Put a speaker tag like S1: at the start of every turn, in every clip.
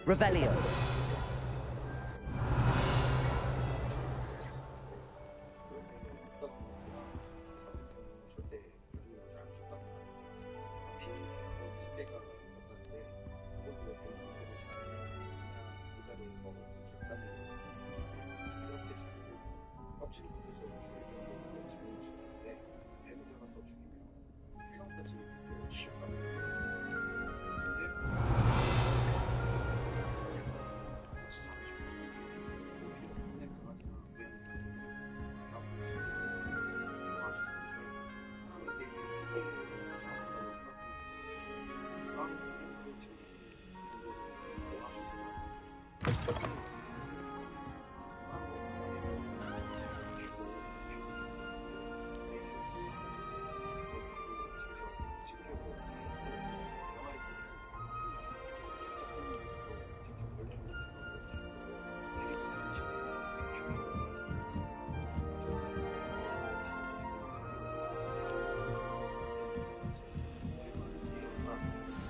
S1: Revelio.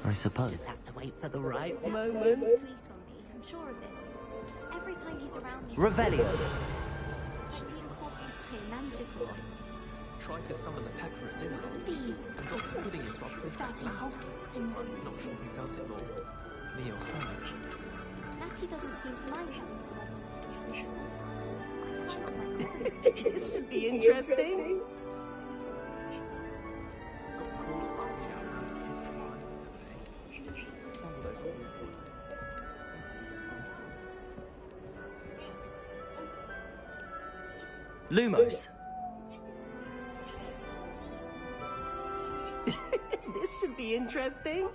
S1: I suppose.
S2: Just have to wait for the right moment.
S3: Sweet on me, I'm sure of it. Every time he's around me,
S1: Revelio.
S3: something important magical.
S4: Tried to summon the pepper at dinner.
S3: Speed.
S4: And dropped pudding into our fruit
S3: Starting
S4: lap.
S3: hot and
S4: I'm not sure who felt it more. Me or her.
S3: Natty doesn't seem to mind him.
S2: This should be interesting.
S1: Lumos.
S2: This should be interesting.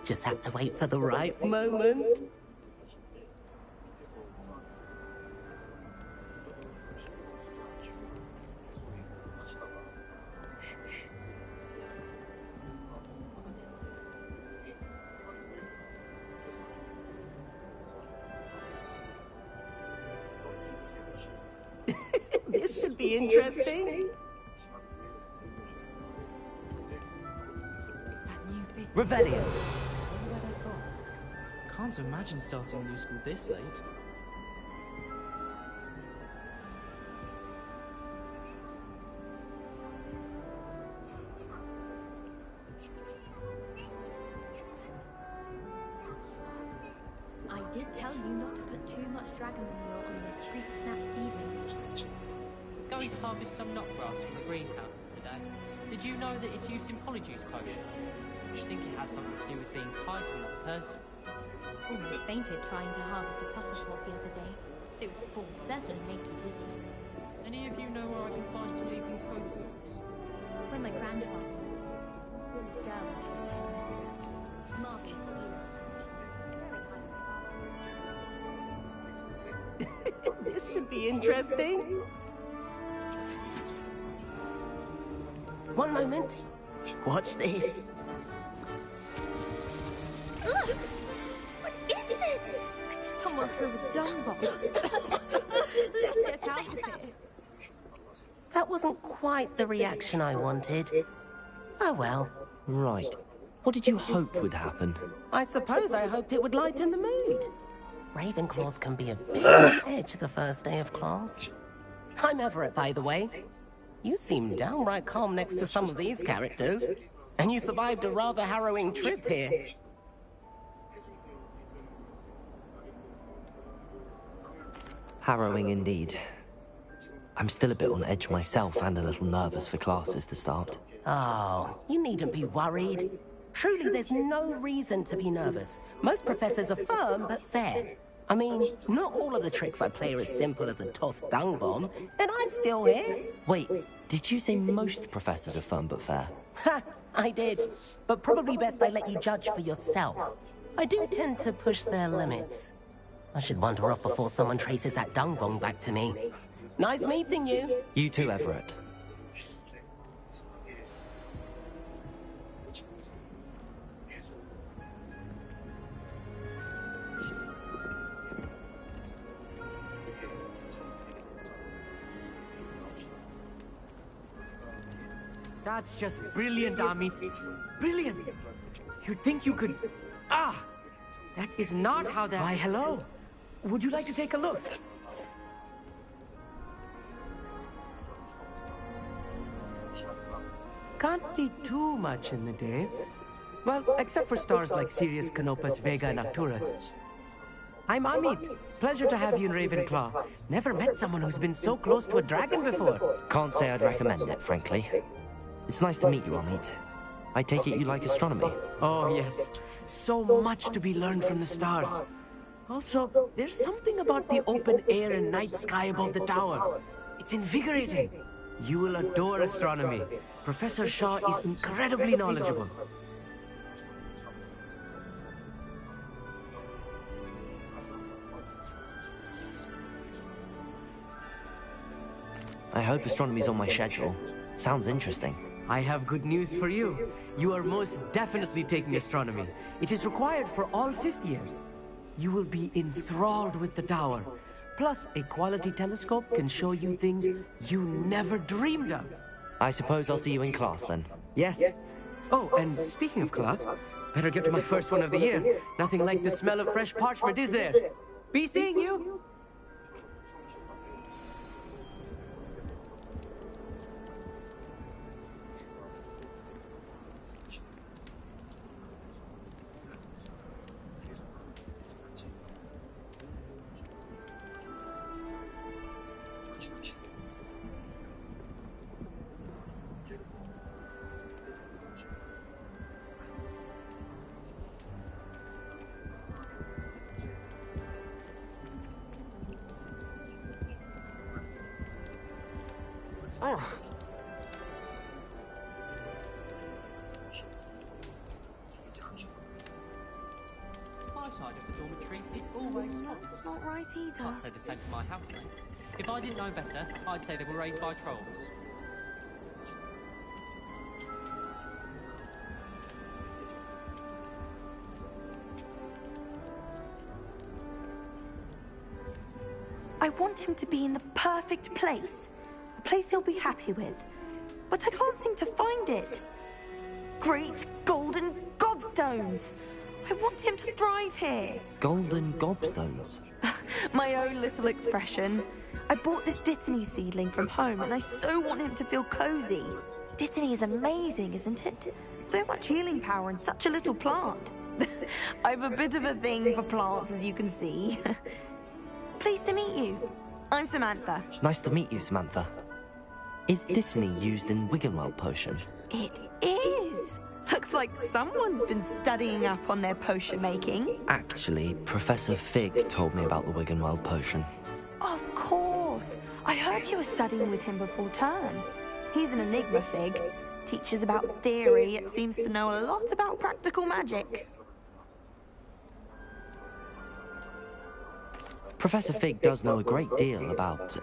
S2: Just have to wait for the right moment. This should be interesting.
S5: It's that new fifth.
S1: Revelio.
S4: Where they from? Can't imagine starting a new school this late.
S3: I did tell you not to put too much dragon manure on those street snap seedlings.
S5: Going to harvest some knotgrass from the greenhouses today. Did you know that it's used in polyjuice potion? I think it has something to do with being tied to another person.
S3: Almost fainted trying to harvest a pufferspot the other day. Those spores certainly make you dizzy.
S5: Any of you know where I can find some leaping toadstools?
S3: When my grandfather, Willie Derwent, was the headmistress, marvellous healer.
S2: This should be interesting. One moment. Watch this.
S3: Ugh! What is this? Someone threw a dung bomb. Let's get out of here.
S2: That wasn't quite the reaction I wanted. Oh well.
S1: Right. What did you hope would happen?
S2: I suppose I hoped it would lighten the mood. Ravenclaws can be a bit on edge the first day of class. I'm Everett, by the way. You seem downright calm next to some of these characters. And you survived a rather harrowing trip here.
S1: Harrowing indeed. I'm still a bit on edge myself and a little nervous for classes to start.
S2: Oh, you needn't be worried. Truly, there's no reason to be nervous. Most professors are firm but fair. I mean, not all of the tricks I play are as simple as a tossed dung bomb, and I'm still here.
S1: Wait, did you say most professors are firm but fair?
S2: Ha, I did. But probably best I let you judge for yourself. I do tend to push their limits. I should wander off before someone traces that dung bomb back to me. Nice meeting you.
S1: You too, Everett.
S6: That's just brilliant, Amit. Brilliant. You'd think you could... Ah! That is not how that... Why, hello. Would you like to take a look? Can't see too much in the day. Well, except for stars like Sirius, Canopus, Vega, and Arcturus. I'm Amit. Pleasure to have you in Ravenclaw. Never met someone who's been so close to a dragon before.
S1: Can't say I'd recommend it, frankly. It's nice to meet you, Amit. I take it you like astronomy.
S6: Oh, yes. So much to be learned from the stars. Also, there's something about the open air and night sky above the tower. It's invigorating. You will adore astronomy. Professor Shaw is incredibly knowledgeable.
S1: I hope astronomy's on my schedule. Sounds interesting.
S6: I have good news for you. You are most definitely taking astronomy. It is required for all fifth years. You will be enthralled with the tower. Plus, a quality telescope can show you things you never dreamed of.
S1: I suppose I'll see you in class then.
S6: Yes. Oh, and speaking of class, better get to my first one of the year. Nothing like the smell of fresh parchment, is there? Be seeing you. Oh.
S5: My side of the dormitory is always spotless.
S3: That's not right either.
S5: Can't say the same for my housemates. If I didn't know better, I'd say they were raised by trolls.
S3: I want him to be in the perfect place. A place he'll be happy with. But I can't seem to find it. Great golden gobstones! I want him to thrive here.
S1: Golden gobstones?
S3: My own little expression. I bought this Dittany seedling from home and I so want him to feel cozy. Dittany is amazing, isn't it? So much healing power in such a little plant. I've a bit of a thing for plants, as you can see. Pleased to meet you. I'm Samantha.
S1: Nice to meet you, Samantha. Is Dittany used in Wiggenweld potion?
S3: It is. Looks like someone's been studying up on their potion making.
S1: Actually, Professor Fig told me about the Wiggenweld potion.
S3: Of course. I heard you were studying with him before term. He's an enigma, Fig. Teaches about theory, yet seems to know a lot about practical magic.
S1: Professor Fig does know a great deal about,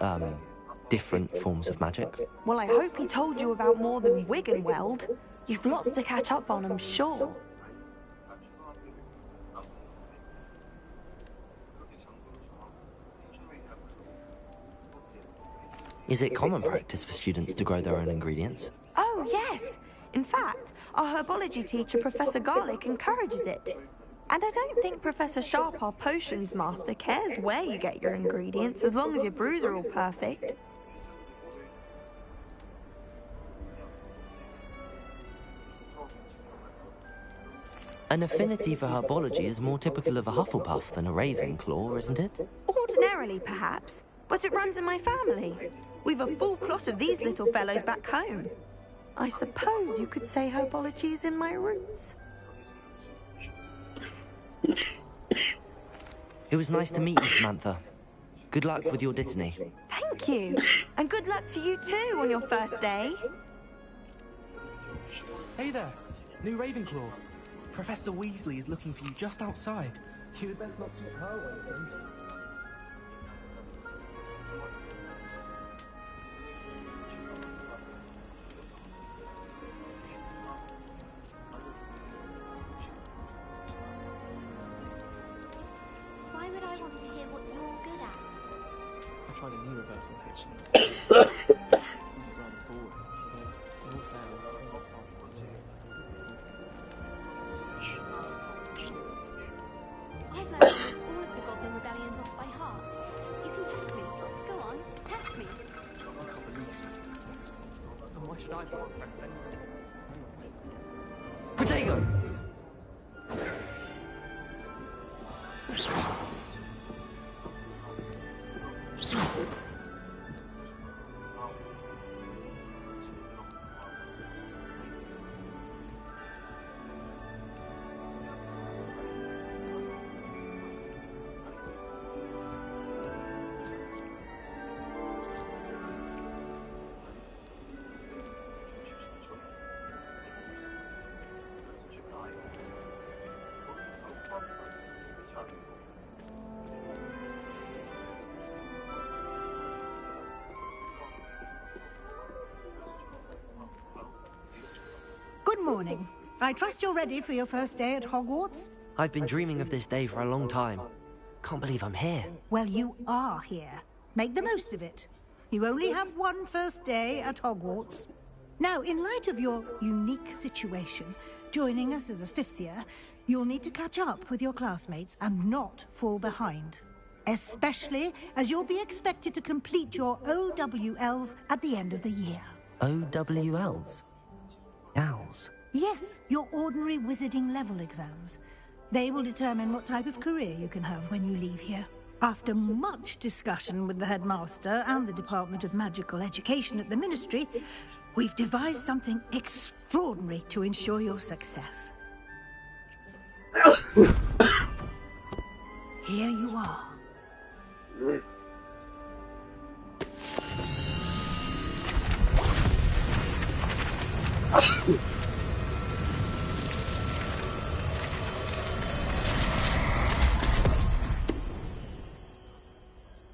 S1: different forms of magic.
S3: Well, I hope he told you about more than Wiggenweld. You've lots to catch up on, I'm sure.
S1: Is it common practice for students to grow their own ingredients?
S3: Oh, yes. In fact, our herbology teacher, Professor Garlick, encourages it. And I don't think Professor Sharp, our potions master, cares where you get your ingredients, as long as your brews are all perfect.
S1: An affinity for herbology is more typical of a Hufflepuff than a Ravenclaw, isn't it?
S3: Ordinarily, perhaps, but it runs in my family. We've a full plot of these little fellows back home. I suppose you could say herbology is in my roots.
S1: It was nice to meet you, Samantha. Good luck with your Dittany.
S3: Thank you. And good luck to you too on your first day.
S4: Hey there, new Ravenclaw. Professor Weasley is looking for you just outside. You'd best not keep her waiting.
S3: Why would I want to hear what you're good at?
S4: I tried a new reversal technique. Rather boring, but
S7: I've learned almost all of the Goblin rebellions off by heart. You can test me. Go on, test me.
S4: I can't believe she's that's then why should I be your friend?
S1: Potato!
S8: Good morning. I trust you're ready for your first day at Hogwarts?
S1: I've been dreaming of this day for a long time. Can't believe I'm here.
S8: Well, you are here. Make the most of it. You only have one first day at Hogwarts. Now, in light of your unique situation, joining us as a fifth year, you'll need to catch up with your classmates and not fall behind. Especially as you'll be expected to complete your OWLs at the end of the year.
S1: OWLs? Owls?
S8: Yes, your ordinary wizarding level exams. They will determine what type of career you can have when you leave here. After much discussion with the headmaster and the Department of Magical Education at the Ministry, we've devised something extraordinary to ensure your success. Here you are.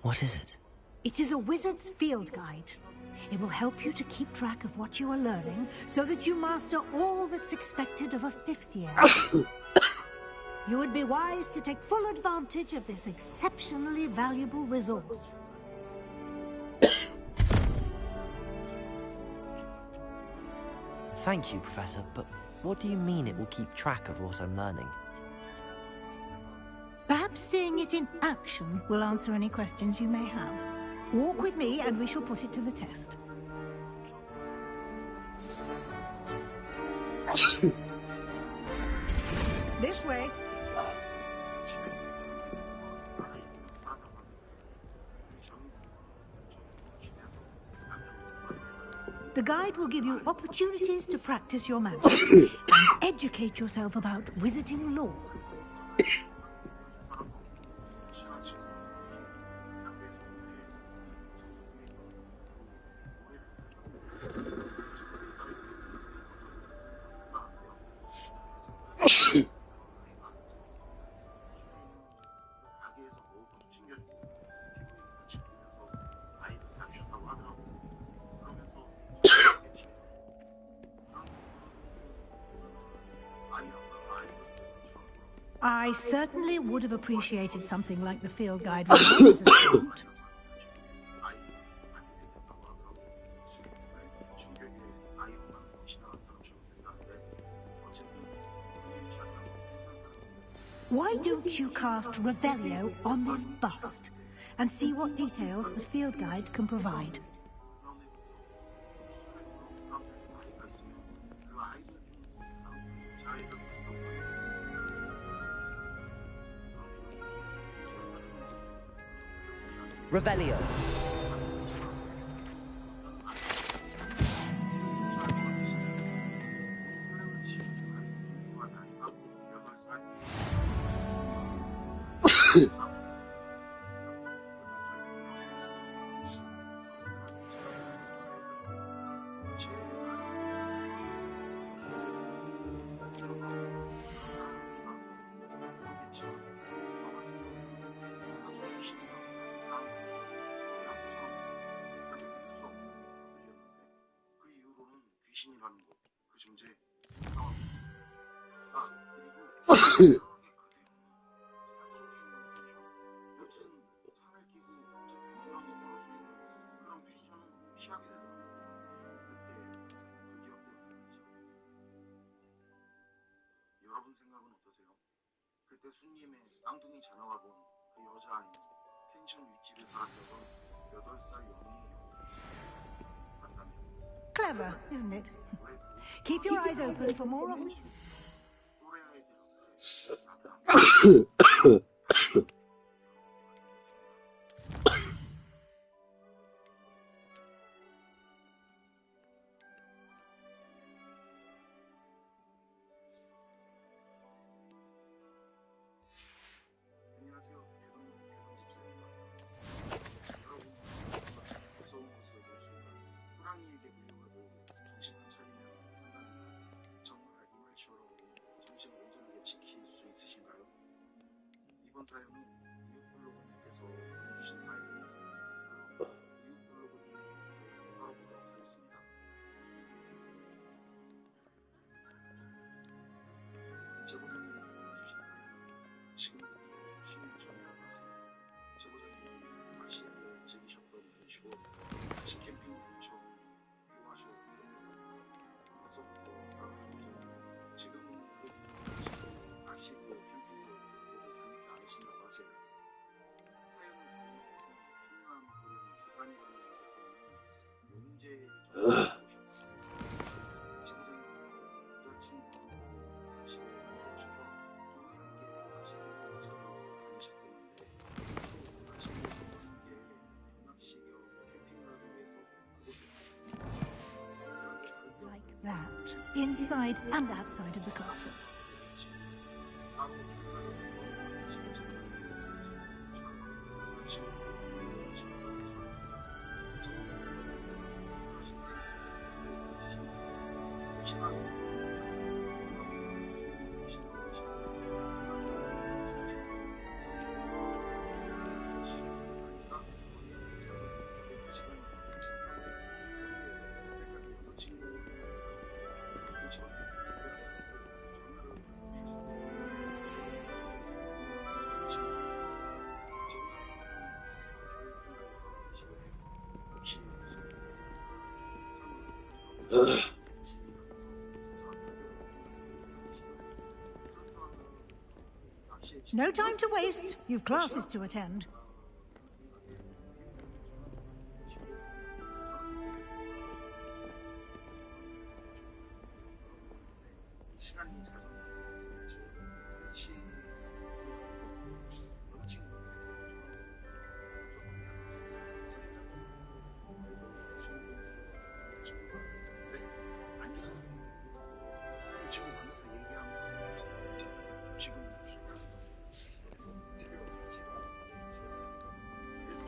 S1: What is it?
S8: It is a wizard's field guide. It will help you to keep track of what you are learning so that you master all that's expected of a fifth year. You would be wise to take full advantage of this exceptionally valuable resource.
S1: Thank you, Professor, but what do you mean it will keep track of what I'm learning?
S8: Perhaps seeing it in action will answer any questions you may have. Walk with me and we shall put it to the test. This way. The guide will give you opportunities to practice your magic and educate yourself about wizarding lore. I certainly would have appreciated something like the field guide when I was a student. Why don't you cast Revelio on this bust and see what details the field guide can provide?
S1: Revelio.
S9: 여러분 생각은 어떠세요? 그때 순님의 쌍둥이 자녀가 본 그 여자아이는 펜션 윗집에 살았던 8살 영희예요. 맞다면
S8: Clever, isn't it? Keep your eyes open for more opportunities.
S9: 또래 아이들한테 안녕하세요. 대동 집사입니다. 여러분, 무서운 것을 볼 순간 호랑이에게 물려가도 정신 안 차리면 산다는 정말 이 말처럼 정신을 온전하게 지킬 수 있으신가요? 이번 사연은 이웃블로그님께서 보내주신 사연입니다. 이웃블로그님에 대해서 알아보도록 하겠습니다. 제보자님이 보내주신 사연 지금부터 10년 전이라고 하세요. 제보자님은 낚시를 즐기셨던 분이시고 같이 캠핑을 엄청 좋아하셨어요. 벌써부터 알아보죠. 지금은 낚시도 캠핑도 모두 다니지 않으신다고 하세요. 사연을 듣고 청남 보령 부산이라는 곳에서는 용재 정도를 보셨습니다. 제보자님은 여자친구와 낚시를 좋아하셔서 부모님께 낚시 캠핑을 자주 다니셨었는데 아침부터 함께 낚시 겸 캠핑을 하기 위해서 그곳에 가셨습니다.
S8: Like that, inside and outside of the castle.
S9: 바로 중간에서
S8: No time to waste. You've classes to attend.
S9: 시간이 지금 만나서 얘기하면서 지금 새벽 1시가 그래서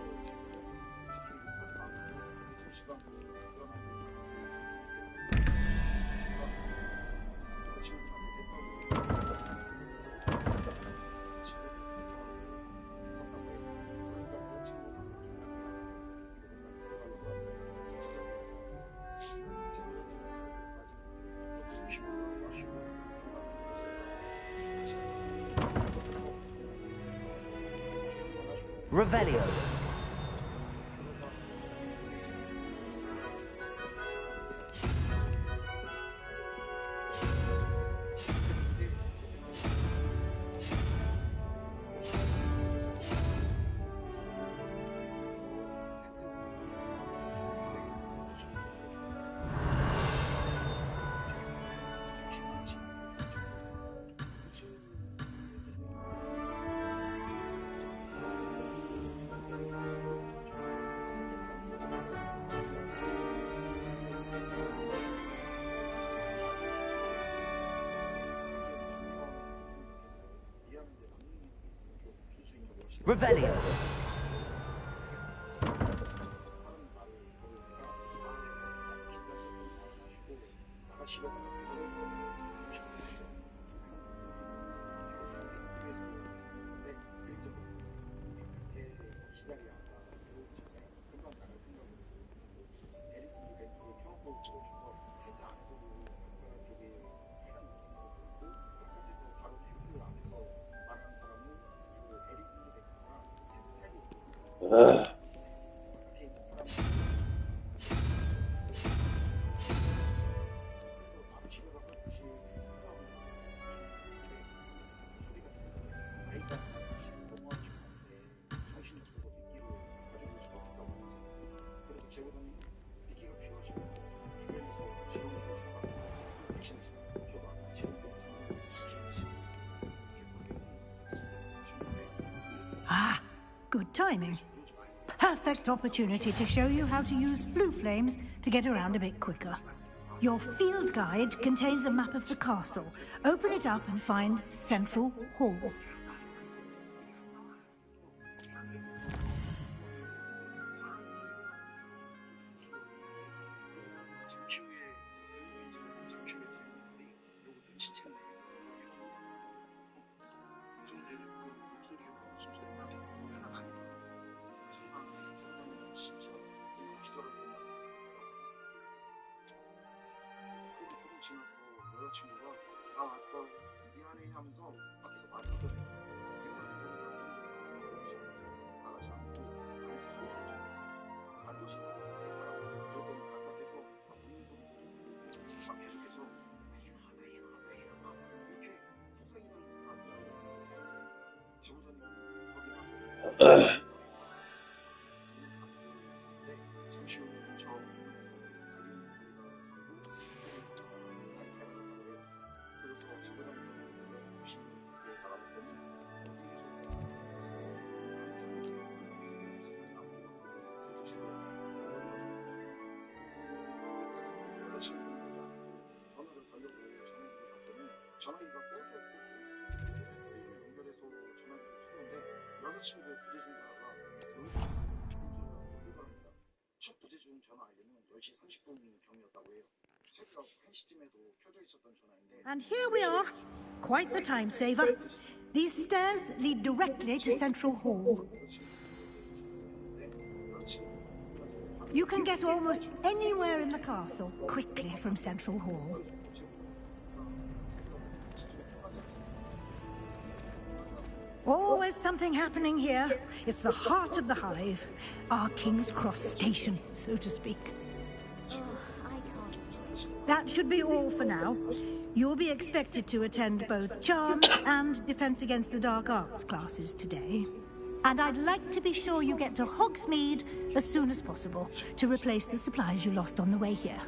S9: 솔직히 그래서 시간 지금
S1: Revelio. Revelio.
S8: Good timing. Perfect opportunity to show you how to use flue flames to get around a bit quicker. Your field guide contains a map of the castle. Open it up and find Central Hall.
S9: 여자친구가 나 왔어 미안해 하면서 밖에서 말하거든. 나가지 않고 안에서 반드시 그랬더니 바깥에서 막 계속해서 이렇게 속삭이는 사람이야. 지구선이 거기 가서 잠시 후 저 전화기가 꺼져 연결해서 전화기를 켰는데 여자친구 부재중 전화가 첫 부재중 전화 알림은 10시 30분 경이었다고 해요. 새벽 1시쯤에도 켜져 있었던 전화인데.
S8: And here we are. Quite the time saver. These stairs lead directly to Central Hall. You can get almost anywhere in the castle quickly from Central Hall. Always something happening here. It's the heart of the hive. Our King's Cross station, so to speak. That should be all for now. You'll be expected to attend both Charms and Defense Against the Dark Arts classes today. And I'd like to be sure you get to Hogsmeade as soon as possible to replace the supplies you lost on the way here.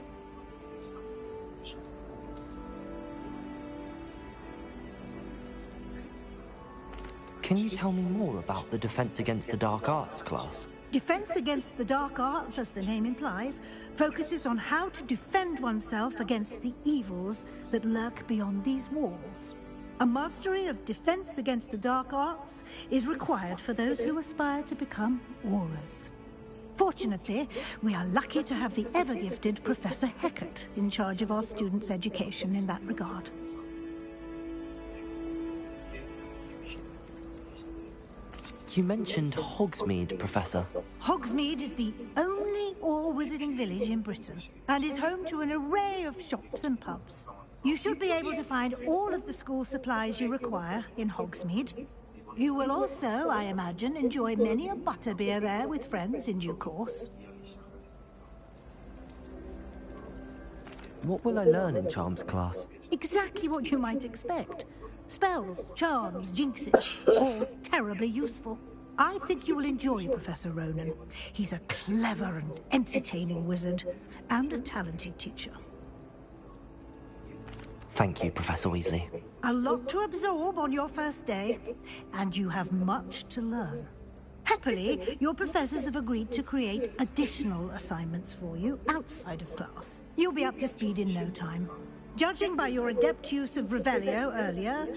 S1: Can you tell me more about the Defense Against the Dark Arts class?
S8: Defense Against the Dark Arts, as the name implies, focuses on how to defend oneself against the evils that lurk beyond these walls. A mastery of Defense Against the Dark Arts is required for those who aspire to become Aurors. Fortunately, we are lucky to have the ever-gifted Professor Heckert in charge of our students' education in that regard.
S1: You mentioned Hogsmeade, Professor.
S8: Hogsmeade is the only all-wizarding village in Britain and is home to an array of shops and pubs. You should be able to find all of the school supplies you require in Hogsmeade. You will also, I imagine, enjoy many a butterbeer there with friends in due course.
S1: What will I learn in Charms class?
S8: Exactly what you might expect. Spells, charms, jinxes, all terribly useful. I think you will enjoy Professor Ronan. He's a clever and entertaining wizard, and a talented teacher.
S1: Thank you, Professor Weasley.
S8: A lot to absorb on your first day, and you have much to learn. Happily, your professors have agreed to create additional assignments for you outside of class. You'll be up to speed in no time. Judging by your adept use of Revelio earlier,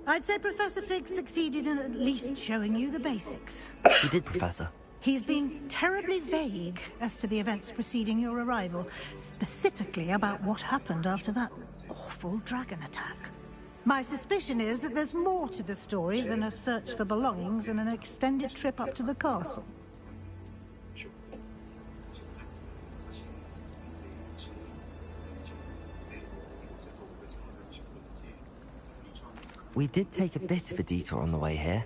S8: I'd say Professor Fig succeeded in at least showing you the basics.
S1: You did, Professor.
S8: He's been terribly vague as to the events preceding your arrival, specifically about what happened after that awful dragon attack. My suspicion is that there's more to the story than a search for belongings and an extended trip up to the castle.
S1: We did take a bit of a detour on the way here.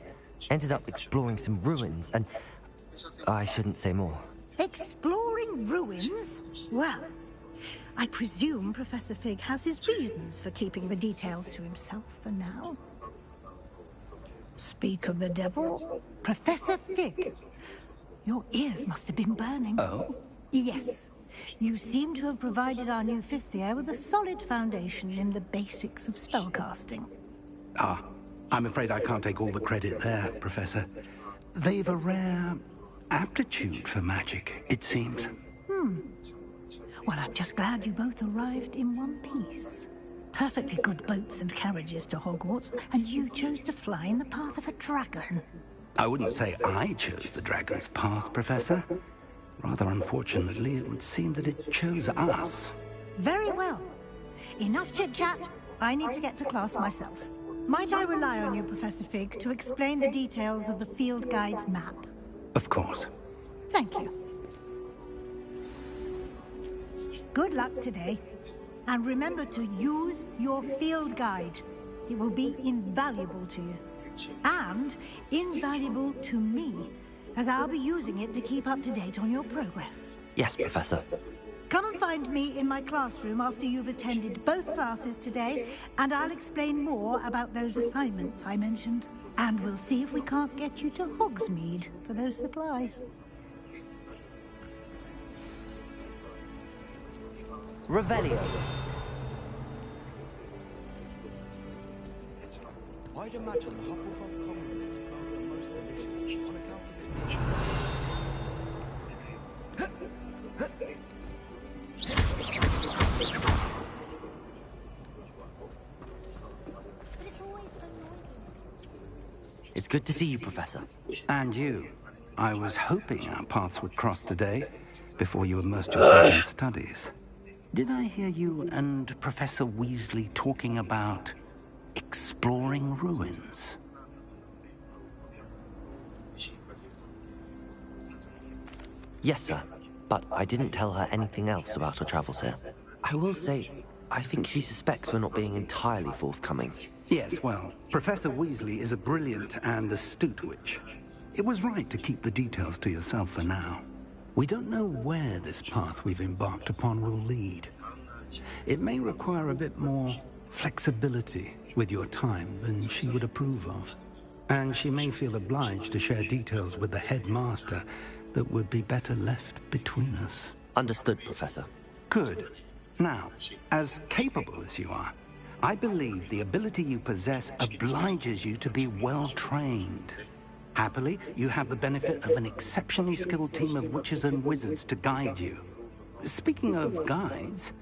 S1: Ended up exploring some ruins and... I shouldn't say more.
S8: Exploring ruins? Well, I presume Professor Fig has his reasons for keeping the details to himself for now. Speak of the devil, Professor Fig. Your ears must have been burning.
S10: Oh?
S8: Yes. You seem to have provided our new fifth year with a solid foundation in the basics of spellcasting.
S10: Ah, I'm afraid I can't take all the credit there, Professor. They've a rare aptitude for magic, it seems.
S8: Well, I'm just glad you both arrived in one piece. Perfectly good boats and carriages to Hogwarts, and you chose to fly in the path of a dragon.
S10: I wouldn't say I chose the dragon's path, Professor. Rather unfortunately, it would seem that it chose us.
S8: Very well. Enough chit-chat. I need to get to class myself. Might I rely on you, Professor Fig, to explain the details of the field guide's map?
S10: Of course.
S8: Thank you. Good luck today. And remember to use your field guide. It will be invaluable to you. And invaluable to me, as I'll be using it to keep up to date on your progress.
S1: Yes, Professor.
S8: Come and find me in my classroom after you've attended both classes today, and I'll explain more about those assignments I mentioned. And we'll see if we can't get you to Hogsmeade for those supplies.
S1: Revelio.
S11: I'd imagine the Hufflepuff common room smells the most delicious on account of its
S1: It's good to see you, Professor.
S10: And you. I was hoping our paths would cross today, before you immersed yourself in studies. Did I hear you and Professor Weasley talking about exploring ruins?
S1: Yes, sir. But I didn't tell her anything else about our travels here. I will say, I think she suspects we're not being entirely forthcoming.
S10: Yes, well, Professor Weasley is a brilliant and astute witch. It was right to keep the details to yourself for now. We don't know where this path we've embarked upon will lead. It may require a bit more flexibility with your time than she would approve of. And she may feel obliged to share details with the headmaster that would be better left between us.
S1: Understood, Professor.
S10: Good. Now, as capable as you are, I believe the ability you possess obliges you to be well-trained. Happily, you have the benefit of an exceptionally skilled team of witches and wizards to guide you. Speaking of guides,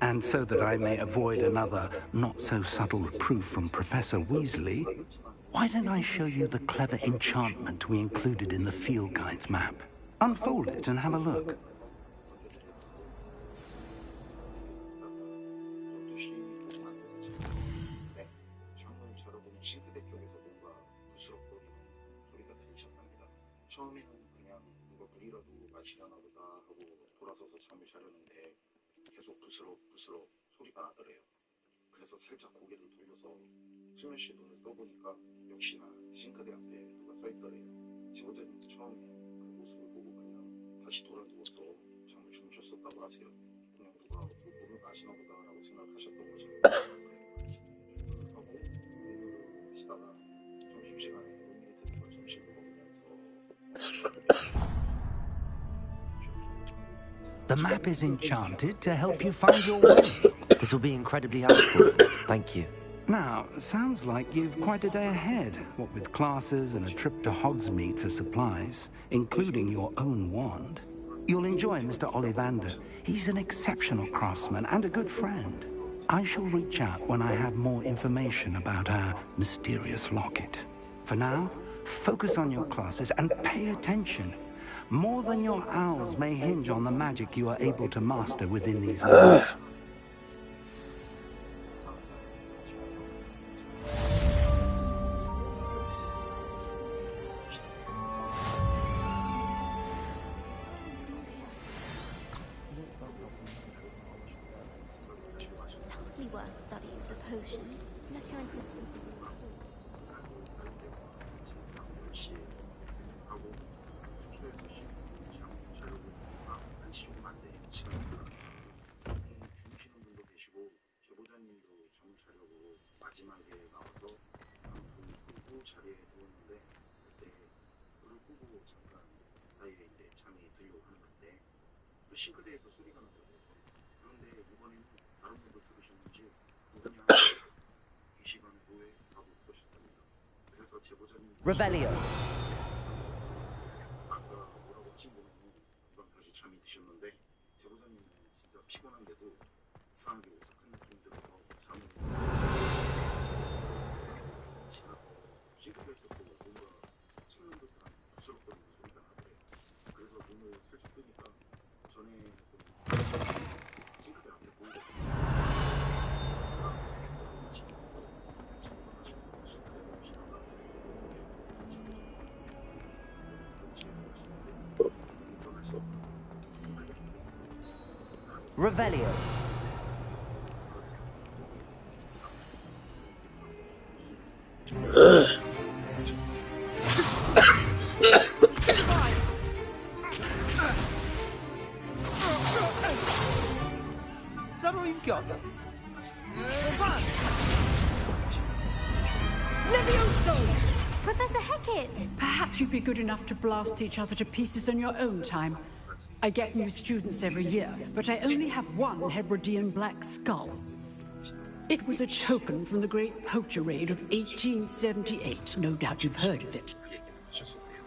S10: and so that I may avoid another not-so-subtle reproof from Professor Weasley, why don't I show you the clever enchantment we included in the field guide's map? Unfold it and have a look.
S9: 처음에는 그냥 누가 불이라도 마시려나 보다 하고 돌아서서 잠을 자려는데 계속 부스럭부스럭 소리가 나더래요. 그래서 살짝 고개를 돌려서 수면씨 눈을 떠보니까 역시나 싱크대 앞에 누가 서 있더래요. 지원자님도 처음에 그 모습을 보고 그냥 다시 돌아누워서 잠을 주무셨었다고 하세요. 그냥 누가 물을 마시나 보다라고 생각하셨던 거죠. 하고 공부를 하시다가 점심시간에 룸메이트들과 점심을 먹으면서
S10: The map is enchanted to help you find your way.
S1: This will be incredibly helpful. Thank you.
S10: Now, sounds like you've quite a day ahead, what with classes and a trip to Hogsmeade for supplies, including your own wand. You'll enjoy Mr. Ollivander. He's an exceptional craftsman and a good friend. I shall reach out when I have more information about our mysterious locket. For now, focus on your classes and pay attention. More than your owls may hinge on the magic you are able to master within these walls.
S7: Totally worth studying for potions. Look how
S9: 마지막에 나와서 불을 끄고 자리에 누웠는데 그때 불을 끄고 잠깐 사이에 이제 잠이 들려고 하는 그때 그 싱크대에서 소리가 나더라고요. 그런데 이번에는 다른 분도 들으셨는지 누구냐 이 시간에 왜 하고 그러셨답니다. 그래서 제보자님
S1: Revelio.
S9: 하신 분은 금방 다시 잠이 드셨는데 제보자님은 진짜 피곤한데도 이상하게 오싹한 느낌이 들어서 잠을 못 지나서 싱크대에서 또 뭔가 찍는 듯한 부스럭거리는 소리가 나더래요. 그래서 눈을 슬쩍 뜨니까 전에 싱크대 앞에 보이거든요.
S1: Revelio.
S6: Is that all you've got? Run!
S8: Levioso!
S7: Professor Hecat!
S12: Perhaps you'd be good enough to blast each other to pieces on your own time. I get new students every year, but I only have one Hebridean black skull. It was a token from the Great Poacher Raid of 1878. No doubt you've heard of it.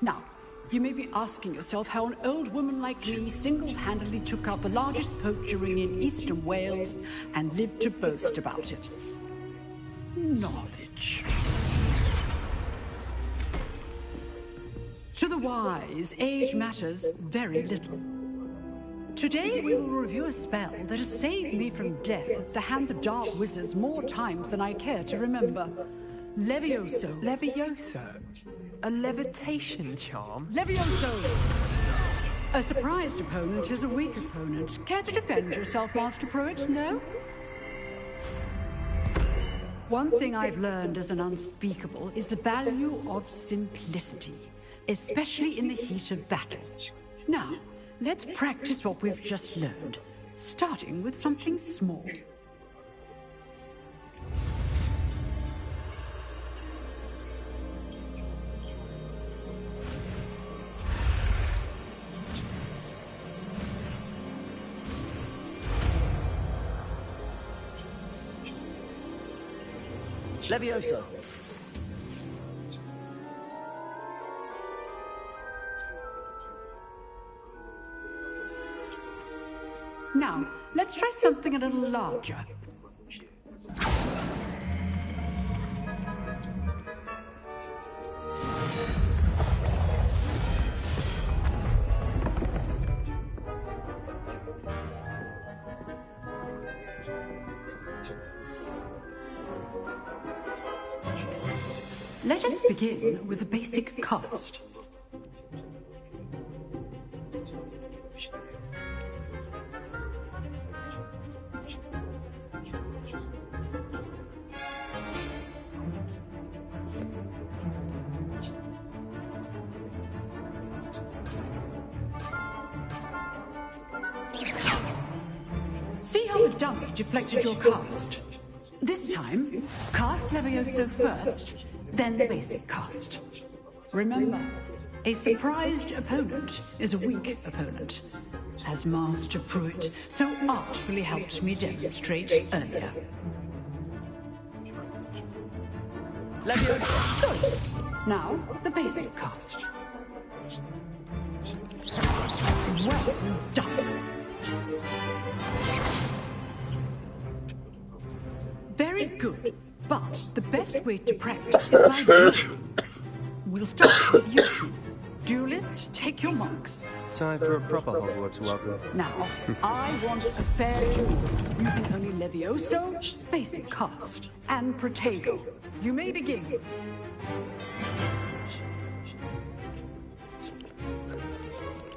S12: Now, you may be asking yourself how an old woman like me single-handedly took out the largest poacher ring in eastern Wales and lived to boast about it. Knowledge. To the wise, age matters very little. Today we will review a spell that has saved me from death at the hands of dark wizards more times than I care to remember. Levioso.
S6: Levioso? A levitation charm?
S12: Levioso! A surprised opponent is a weak opponent. Care to defend yourself, Master Pruitt? No? One thing I've learned as an unspeakable is the value of simplicity, especially in the heat of battle. Now, let's practice what we've just learned, starting with something small.
S1: Levioso.
S12: Now, let's try something a little larger. Let us begin with the basic cast. See how the dummy deflected your cast? This time, cast Levioso first, then the basic cast. Remember, a surprised opponent is a weak opponent, as Master Pruitt so artfully helped me demonstrate earlier.
S1: Levioso.
S12: Good. Now, the basic cast. Well done. Very good, but the best way to practice is by dueling. We'll start with you. Duelists, take your marks.
S13: Time for a proper Hogwarts welcome.
S12: Now, I want a fair duel, using only Levioso, basic cast, and Protego. You may begin.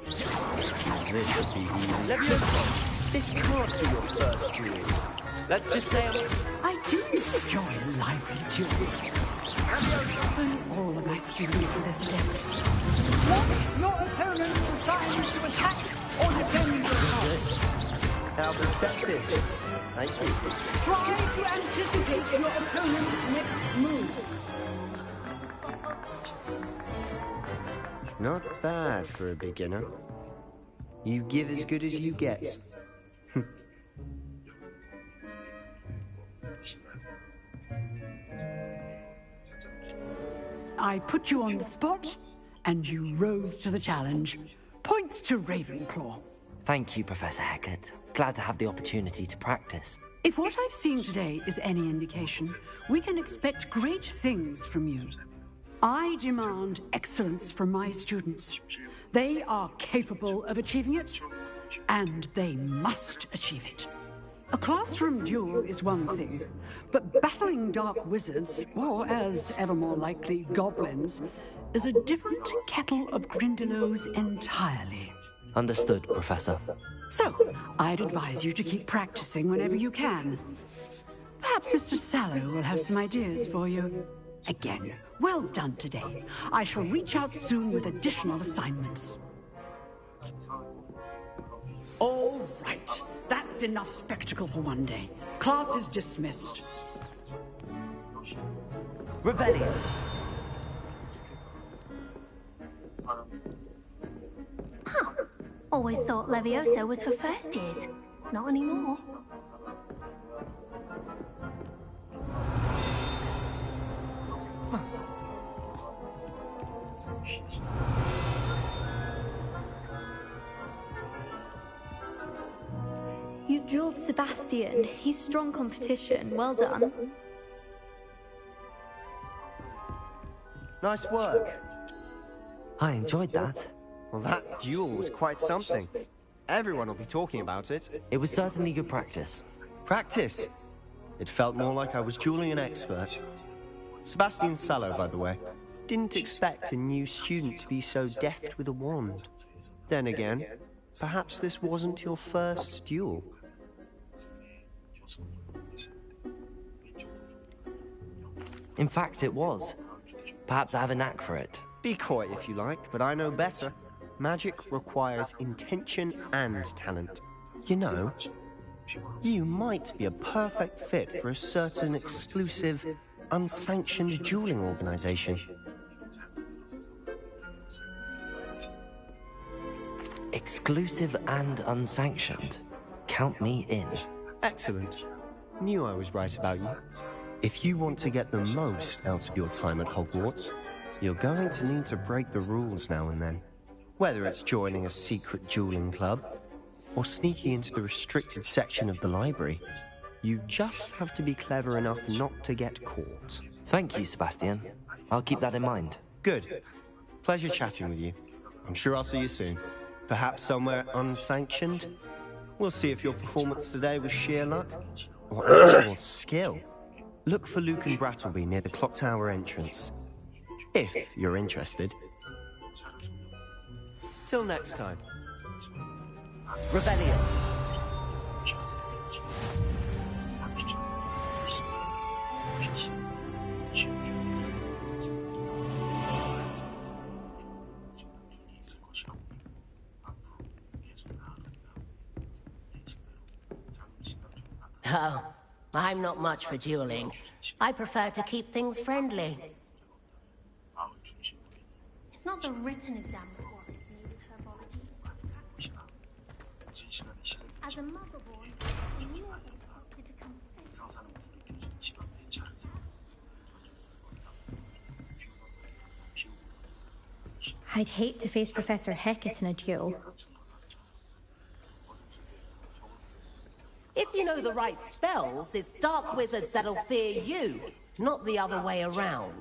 S13: This should be easy.
S1: Levioso. This can't be your first duel. Let's just say
S12: I do enjoy a lively duel. All of my students for this attempt.
S6: Want your opponent's assigned to attack or defend your cast?
S1: how perceptive. Thank you.
S6: Try to anticipate your opponent's next move.
S13: Not bad for a beginner. You give as good as you get.
S12: I put you on the spot, and you rose to the challenge. Point Points to Ravenclaw.
S1: Thank you, Professor Hecat. Glad to have the opportunity to practice.
S12: If what I've seen today is any indication, we can expect great things from you. I demand excellence from my students. They are capable of achieving it, and they must achieve it. A classroom duel is one thing, but battling dark wizards, or as ever more likely, goblins, is a different kettle of Grindylows entirely.
S1: Understood, Professor.
S12: So, I'd advise you to keep practicing whenever you can. Perhaps Mr. Sallow will have some ideas for you. Again, well done today. I shall reach out soon with additional assignments. All right. That's enough spectacle for one day. Class is dismissed.
S1: Revelio.
S7: Huh. Always thought Leviosa was for first years. Not anymore.
S14: You drilled Sebastian. He's strong competition. Well done.
S13: Nice work.
S1: I enjoyed that.
S13: Well, that duel was quite something. Everyone will be talking about it.
S1: It was certainly good practice.
S13: Practice? It felt more like I was dueling an expert. Sebastian Sallow, by the way. Didn't expect a new student to be so deft with a wand. Then again, perhaps this wasn't your first duel.
S1: In fact, it was. Perhaps I have a knack for it.
S13: Be coy if you like, but I know better. Magic requires intention and talent. You know, you might be a perfect fit for a certain exclusive, unsanctioned dueling organization.
S1: Exclusive and unsanctioned. Count me in.
S13: Excellent. Knew I was right about you. If you want to get the most out of your time at Hogwarts, you're going to need to break the rules now and then. Whether it's joining a secret dueling club, or sneaking into the restricted section of the library, you just have to be clever enough not to get caught.
S1: Thank you, Sebastian. I'll keep that in mind.
S13: Good. Pleasure chatting with you. I'm sure I'll see you soon. Perhaps somewhere unsanctioned? We'll see if your performance today was sheer luck, or actual skill. Look for Luke and Brattleby near the clock tower entrance. If you're interested. Till next time.
S1: Revelio.
S2: Oh, I'm not much for dueling. I prefer to keep things friendly.
S7: It's not the written exam that worries me with herbology. As a motherborn, I'm more than likely to come fit.
S15: I'd hate to face Professor Hecat in a duel.
S2: If you know the right spells, it's dark wizards that'll fear you, not the other way around.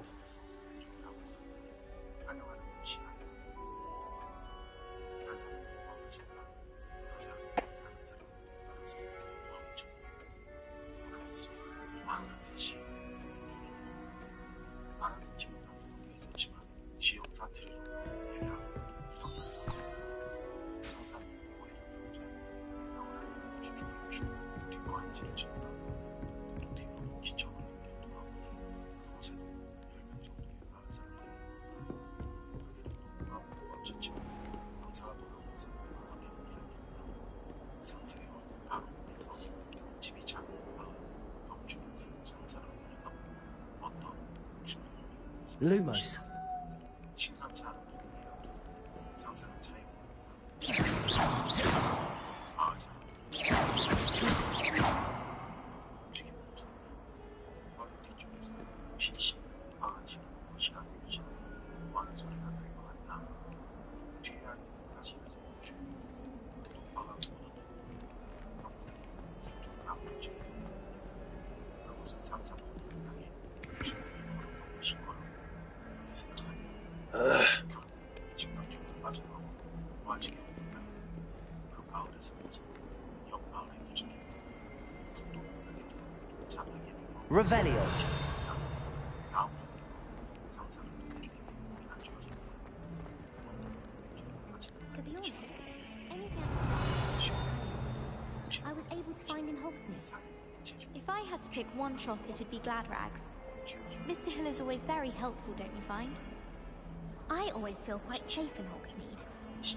S1: Lumos.
S2: Revelio.
S7: To be honest, anything I was able to find in Hogsmeade.
S14: If I had to pick one shop, it'd be Glad Rags. Mr. Hill is always very helpful, don't you find?
S7: I always feel quite safe in Hogsmeade.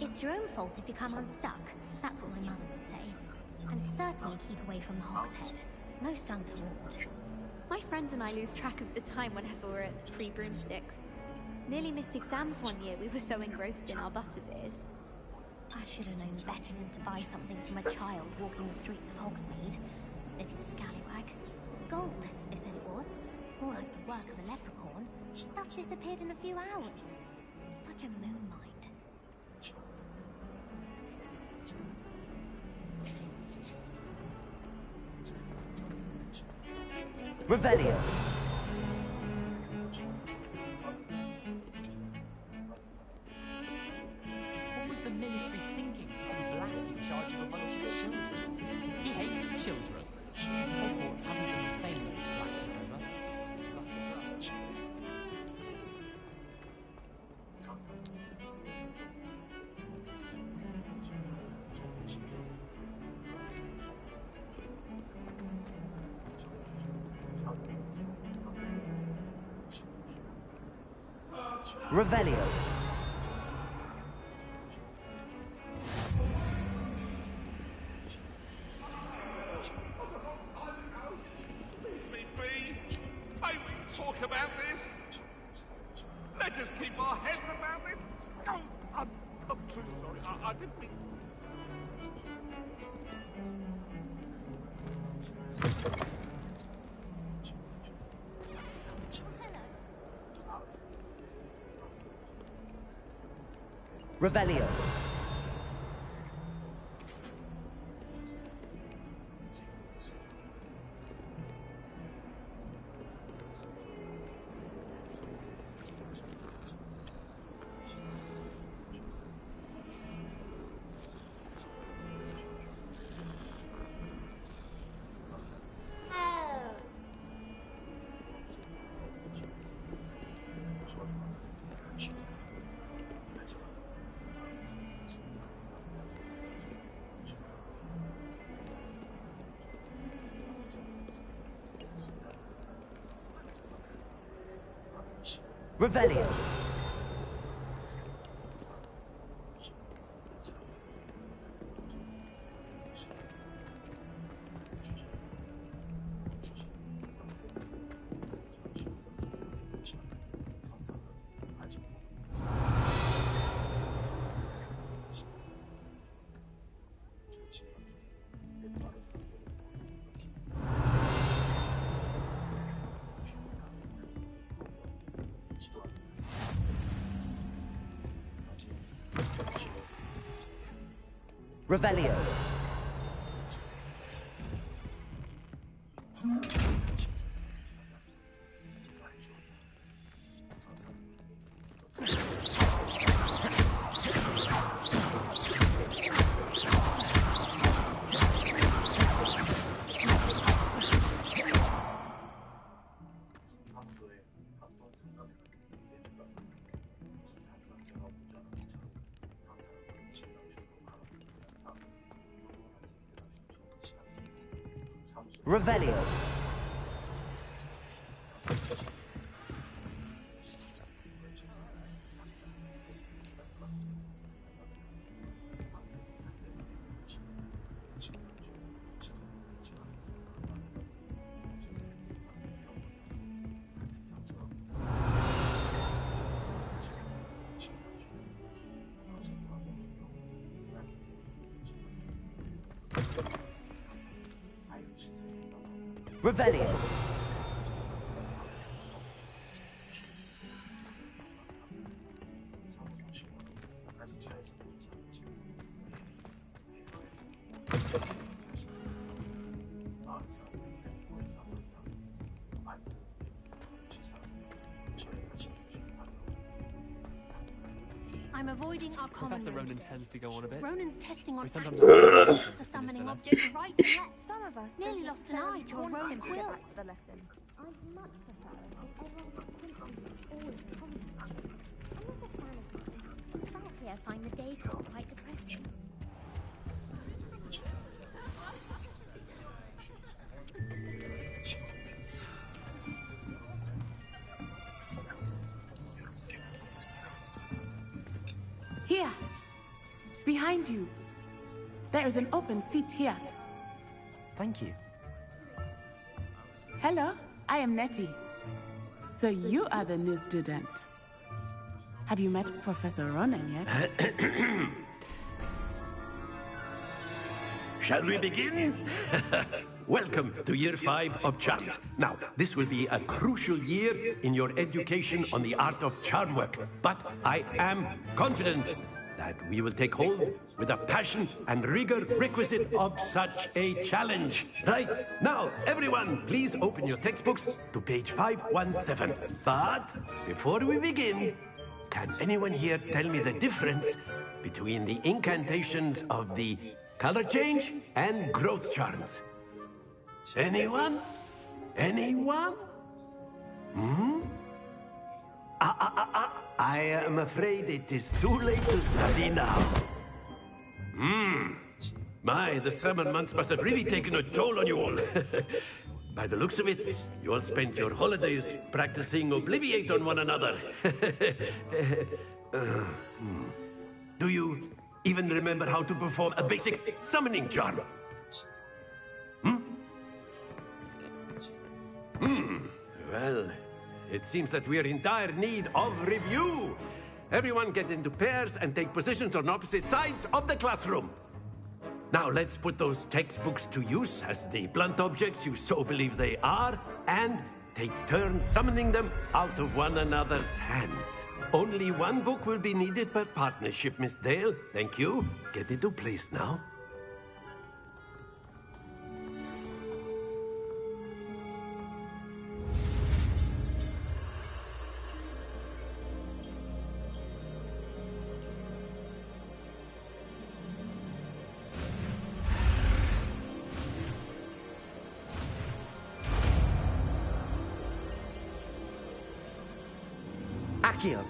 S7: It's your own fault if you come unstuck. That's what my mother would say. And certainly keep away from the Hogshead. Most untoward.
S14: My friends and I lose track of the time whenever we're at the Three Broomsticks. Nearly missed exams one year, we were so engrossed in our butterbeers.
S7: I should have known better than to buy something from a child walking the streets of Hogsmeade. Little scallywag. Gold, they said it was. More like the work of a leprechaun. Stuff disappeared in a few hours. Such a moon mind.
S2: Revelio.
S5: What was the Ministry thinking putting Black in charge of a bunch of children? He hates children. Hogwarts hasn't been the same since Black took over.
S2: Revelio.
S16: May we talk about this? Let us keep our heads about this. I'm too sorry. I didn't mean...
S2: Revelio. Revelio. Revelio. Revelio. Revelio.
S7: I'm avoiding our common
S4: Professor
S7: room
S4: Ronan
S7: today.
S4: tends to go on a bit.
S7: Ronan's testing on
S4: We sometimes
S7: accuracy for summoning objects right and left.
S3: Some of us
S7: Nearly
S3: don't
S7: lost an eye to a
S3: want
S7: rogue
S3: him to get
S7: quill.
S3: back to the lesson.
S7: I'd much prefer if everyone could simply always concentrate. I'm not a fan of mine. Frankly, I find the decor quite depressing.
S17: Here, behind you. There is an open seat here.
S1: Thank you.
S17: Hello, I am Nettie. So you are the new student. Have you met Professor Ronan yet?
S18: Shall we begin? Welcome to Year 5 of Charms. Now, this will be a crucial year in your education on the art of charm work. But I am confident that we will take hold with the passion and rigor requisite of such a challenge. Right, now, everyone, please open your textbooks to page 517. But before we begin, can anyone here tell me the difference between the incantations of the color change and growth charms? Anyone? Anyone? I am afraid it is too late to study now. My, the summer months must have really taken a toll on you all. By the looks of it, you all spent your holidays practicing Obliviate on one another. Do you even remember how to perform a basic summoning charm? Well, it seems that we are in dire need of review. Everyone get into pairs and take positions on opposite sides of the classroom. Now let's put those textbooks to use as the blunt objects you so believe they are, and take turns summoning them out of one another's hands. Only one book will be needed per partnership, Miss Dale. Thank you. Get into place now.
S6: Accio.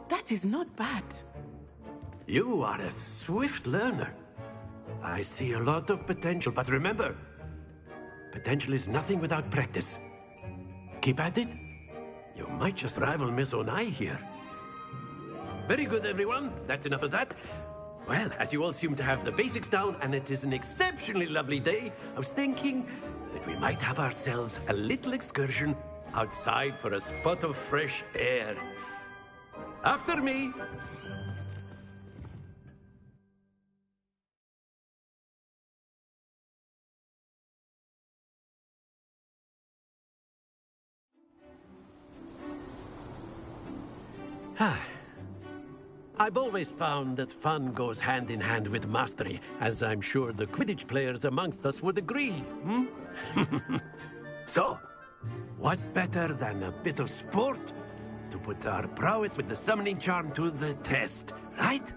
S17: That is not bad.
S18: You are a swift learner. I see a lot of potential, but remember, potential is nothing without practice. Keep at it. You might just rival Miss Onai here. Very good, everyone. That's enough of that. Well, as you all seem to have the basics down, and it is an exceptionally lovely day, I was thinking that we might have ourselves a little excursion outside for a spot of fresh air. After me. I've always found that fun goes hand in hand with mastery, as I'm sure the Quidditch players amongst us would agree. So, what better than a bit of sport to put our prowess with the summoning charm to the test, right?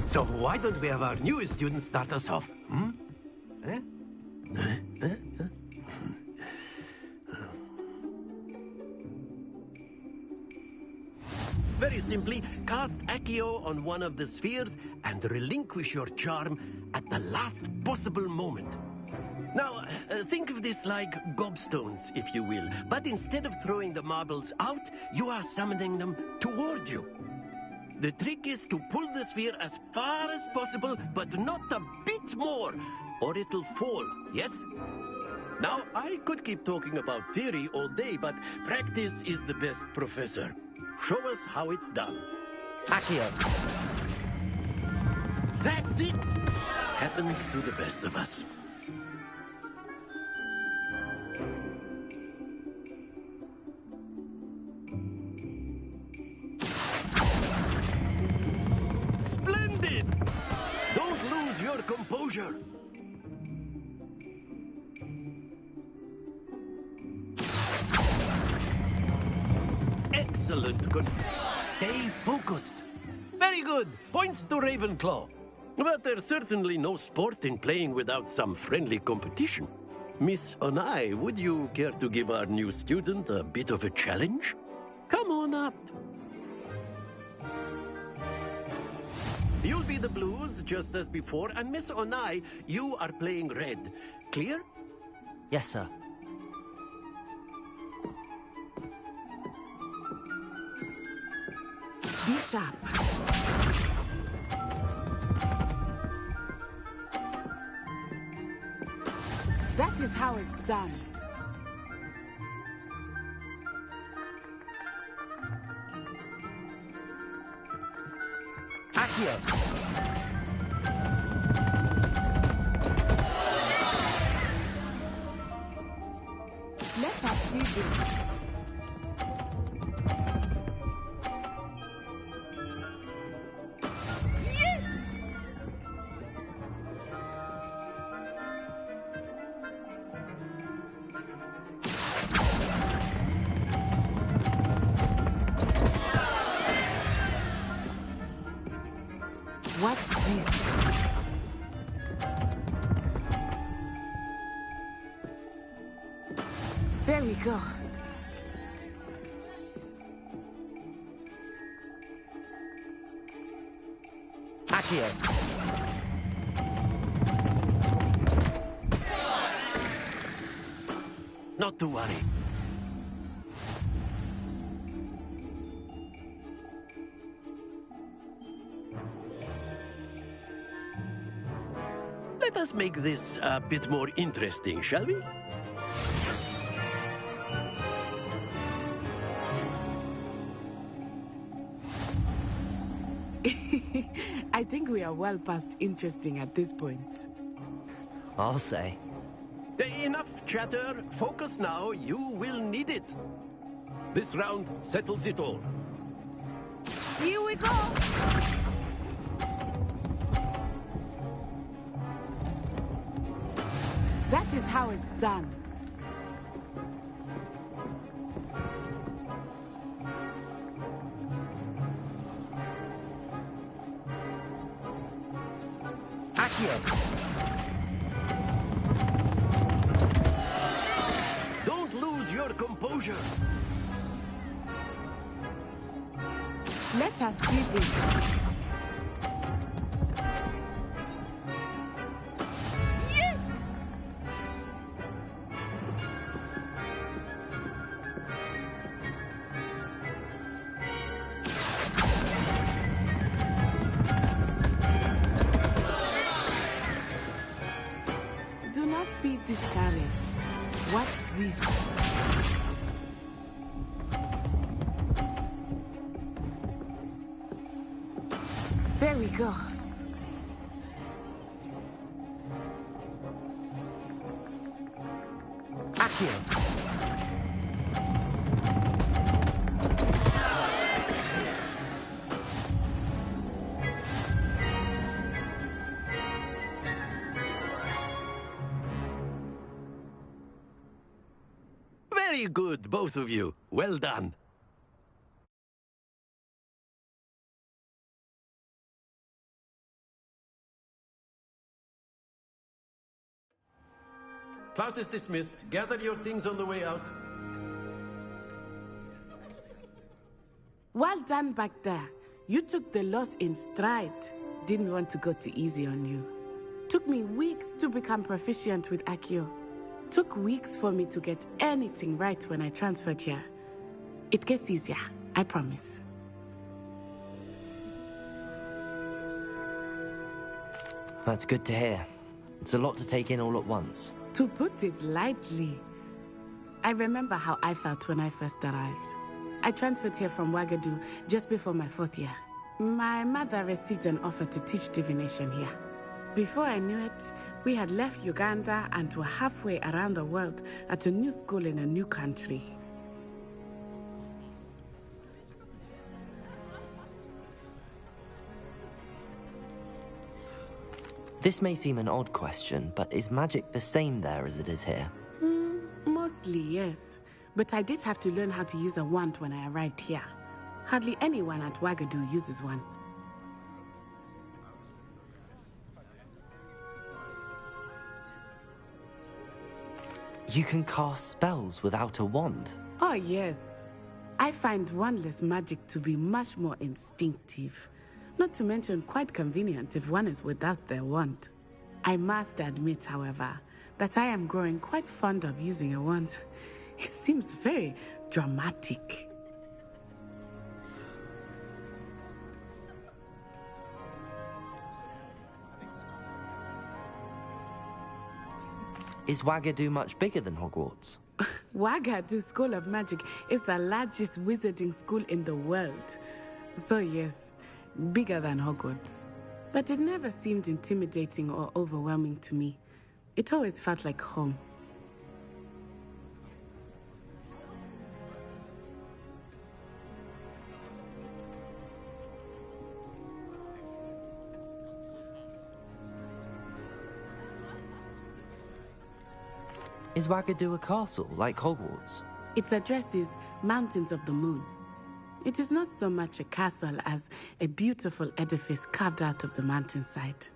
S18: So why don't we have our newest student start us off? Very simply, cast Accio on one of the spheres and relinquish your charm at the last possible moment. Now, think of this like gobstones, if you will, but instead of throwing the marbles out, you are summoning them toward you. The trick is to pull the sphere as far as possible, but not a bit more, or it'll fall, yes? Now, I could keep talking about theory all day, but practice is the best professor. Show us how it's done.
S6: Accio.
S18: That's it! Happens to the best of us. composure. Excellent. Good. Stay focused. Very good. Points to Ravenclaw. But there's certainly no sport in playing without some friendly competition. Miss Onai, would you care to give our new student a bit of a challenge? Come on up. You'll be the blues, just as before, and Miss Onai, you are playing red. Clear?
S1: Yes, sir.
S17: Be sharp. That is how it's done.
S1: Accio!
S17: Let us see this. Yes! Watch this. There we go.
S1: Accio!
S18: Not to worry. Let us make this a bit more interesting, shall we?
S17: I think we are well past interesting at this point.
S1: I'll say.
S18: Enough chatter. Focus now. You will need it. This round settles it all.
S17: Here we go! That is how it's done.
S1: Accio!
S18: Don't lose your composure.
S17: Let us see this. Yes! Do not be discouraged. Watch this. There we go.
S1: Accio!
S18: Very good, both of you. Well done. Class is dismissed. Gather your things on the way out.
S17: Well done back there. You took the loss in stride. Didn't want to go too easy on you. Took me weeks to become proficient with Accio. Took weeks for me to get anything right when I transferred here. It gets easier, I promise.
S1: That's good to hear. It's a lot to take in all at once.
S17: To put it lightly, I remember how I felt when I first arrived. I transferred here from Ouagadougou just before my 4th year. My mother received an offer to teach divination here. Before I knew it, we had left Uganda and were halfway around the world at a new school in a new country.
S1: This may seem an odd question, but is magic the same there as it is here?
S17: Mostly, yes. But I did have to learn how to use a wand when I arrived here. Hardly anyone at Wagadu uses one.
S1: You can cast spells without a wand?
S17: Oh, yes. I find wandless magic to be much more instinctive. Not to mention quite convenient if one is without their wand. I must admit, however, that I am growing quite fond of using a wand. It seems very dramatic.
S1: Is Wagadu much bigger than Hogwarts?
S17: Wagadu School of Magic is the largest wizarding school in the world. So yes, bigger than Hogwarts. But it never seemed intimidating or overwhelming to me. It always felt like home.
S1: Is Wagadu a castle, like Hogwarts?
S17: Its address is Mountains of the Moon. It is not so much a castle as a beautiful edifice carved out of the mountainside.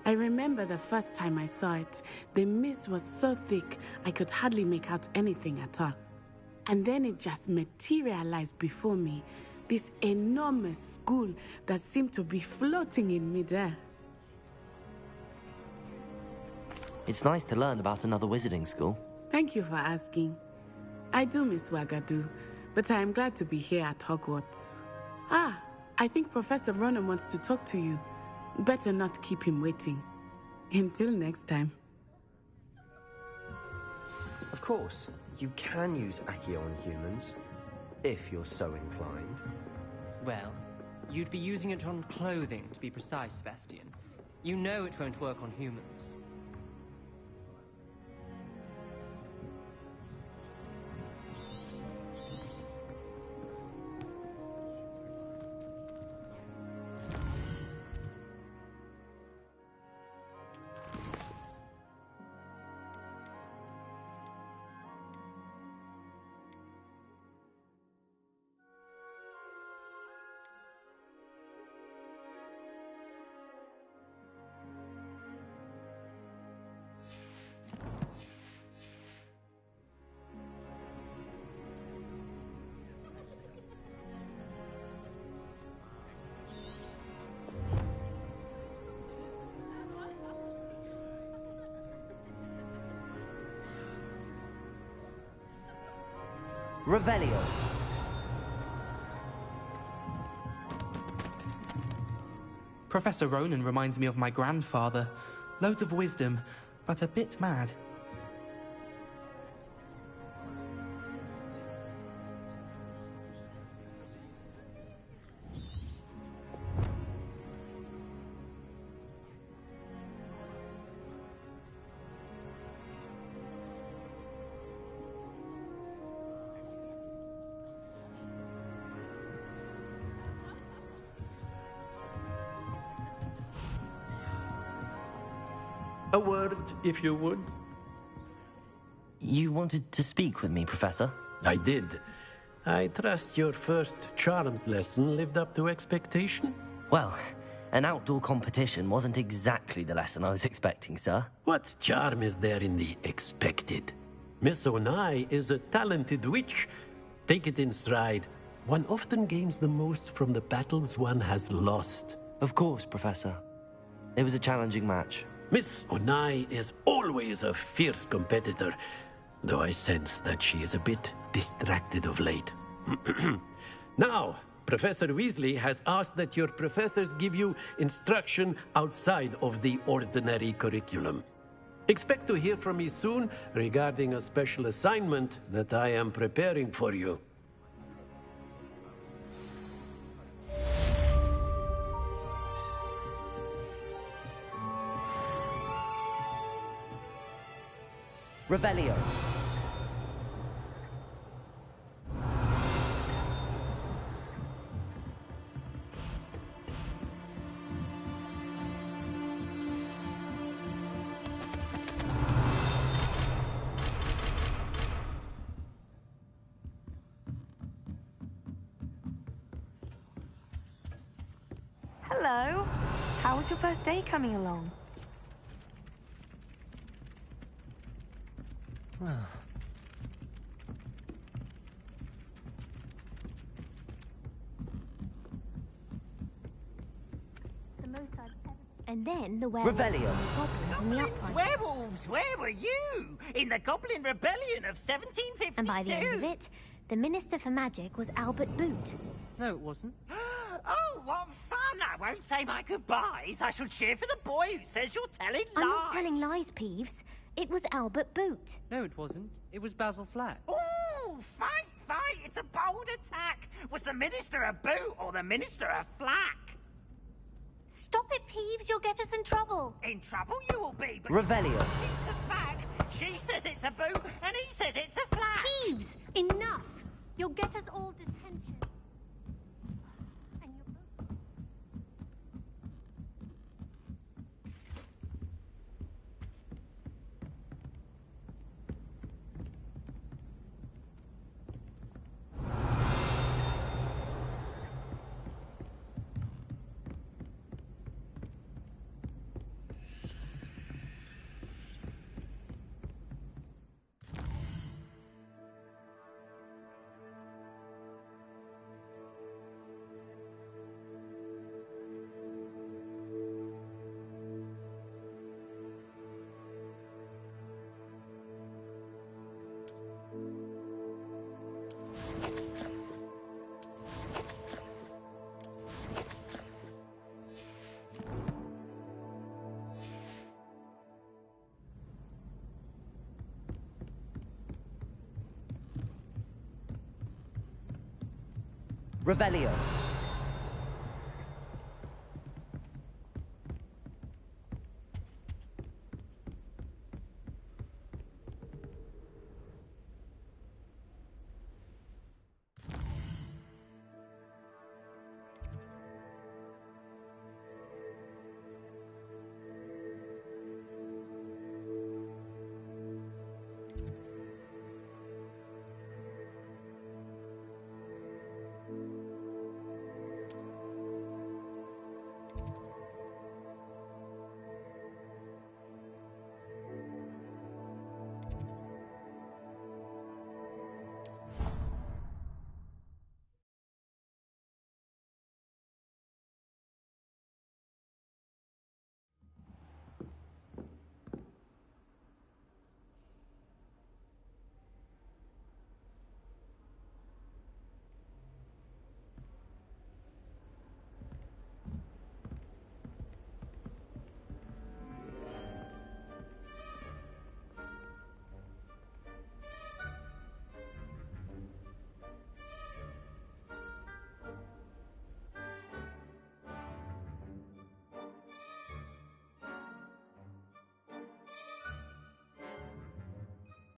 S17: I remember the first time I saw it, the mist was so thick I could hardly make out anything at all. And then it just materialized before me, this enormous school that seemed to be floating in midair.
S1: It's nice to learn about another wizarding school.
S17: Thank you for asking. I do miss Wagadu, but I am glad to be here at Hogwarts. Ah, I think Professor Ronan wants to talk to you. Better not keep him waiting. Until next time.
S13: Of course, you can use Accio on humans, if you're so inclined.
S5: Well, you'd be using it on clothing, to be precise, Sebastian. You know it won't work on humans.
S1: Revelio.
S4: Professor Ronan reminds me of my grandfather. Loads of wisdom, but a bit mad.
S18: A word, if you would.
S1: You wanted to speak with me, Professor?
S18: I did. I trust your first charms lesson lived up to expectation?
S1: Well, an outdoor competition wasn't exactly the lesson I was expecting, sir.
S18: What charm is there in the expected? Miss Onai is a talented witch. Take it in stride. One often gains the most from the battles one has lost.
S1: Of course, Professor. It was a challenging match.
S18: Miss Onai is always a fierce competitor, though I sense that she is a bit distracted of late. Now, Professor Weasley has asked that your professors give you instruction outside of the ordinary curriculum. Expect to hear from me soon regarding a special assignment that I am preparing for you.
S1: Revelio.
S3: Hello. How was your first day coming along?
S7: The most I've ever... And then the werewolves
S1: Revelio.
S7: and the goblins in the uprising.
S19: Werewolves, where were you? In the Goblin Rebellion of 1752.
S7: And by the end of it, the Minister for Magic was Albert Boot.
S5: No, it wasn't.
S19: Oh, what fun! I won't say my goodbyes. I shall cheer for the boy who says you're telling lies.
S7: I'm not telling lies, Peeves. It was Albert Boot.
S5: No, it wasn't. It was Basil Flack.
S19: Ooh, fight, fight! It's a bold attack. Was the Minister a boot or the Minister a flack?
S7: Stop it, Peeves. You'll get us in trouble.
S19: In trouble you will be, but...
S1: Revelio.
S19: The flag. She says it's a boot, and he says it's a flack.
S7: Peeves, enough. You'll get us all detention. And you're both...
S1: Revelio.